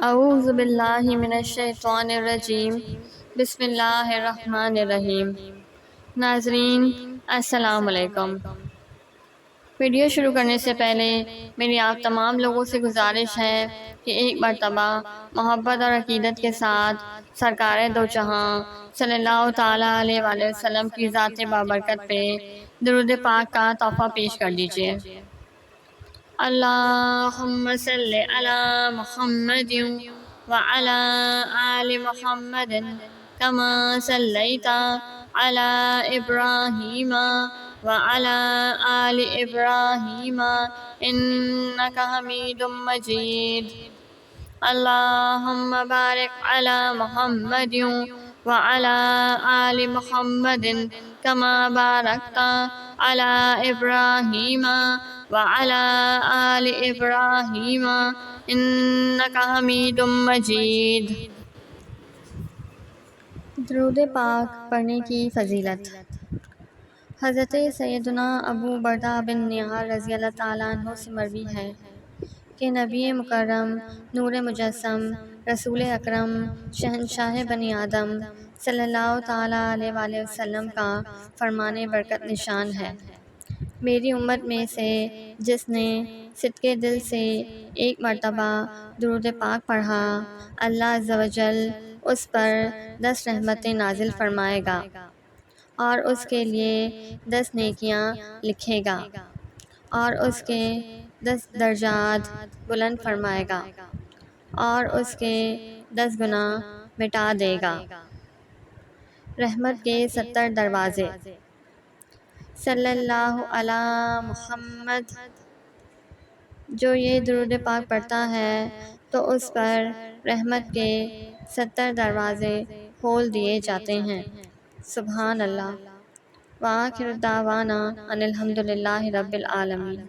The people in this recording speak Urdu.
اعوذ باللہ من الشیطان الرجیم، بسم اللہ الرحمن الرحیم۔ ناظرین السلام علیکم۔ ویڈیو شروع کرنے سے پہلے میری آپ تمام لوگوں سے گزارش ہے کہ ایک مرتبہ محبت اور عقیدت کے ساتھ سرکار دو جہاں صلی اللہ تعالیٰ علیہ وآلہ وسلم کی ذات بابرکت پہ درود پاک کا تحفہ پیش کر دیجیے۔ اللہم صلی علی محمد وعلی آل محمد کما صلیت علی ابراہیم وعلی آل ابراہیم انک حمید مجید۔ اللہم بارک علی محمد وعلی آل محمد کما بارکت علی ابراہیم وعلی آل ابراہیم انک حمید مجید۔ درود پاک پڑھنے کی فضیلت۔ حضرت سیدنا ابو بردہ بن نیار رضی اللہ تعالیٰ عنہ سے مروی ہے کہ نبی مکرم نور مجسم رسول اکرم شہنشاہ بنی آدم صلی اللہ تعالیٰ علیہ وآلہ وسلم کا فرمان برکت نشان ہے، میری امت میں سے جس نے صدقے دل سے ایک مرتبہ درود پاک پڑھا، اللہ عز و جل اس پر 10 رحمتیں نازل فرمائے گا اور اس کے لیے 10 نیکیاں لکھے گا اور اس کے 10 درجات بلند فرمائے گا اور اس کے 10 گناہ مٹا دے گا۔ رحمت کے 70 دروازے۔ صلی اللہ علی محمد۔ جو یہ درود پاک پڑھتا ہے تو اس پر رحمت کے 70 دروازے کھول دیے جاتے ہیں۔ سبحان اللہ۔ وآخر دعوانا ان الحمد للہ رب العالمین۔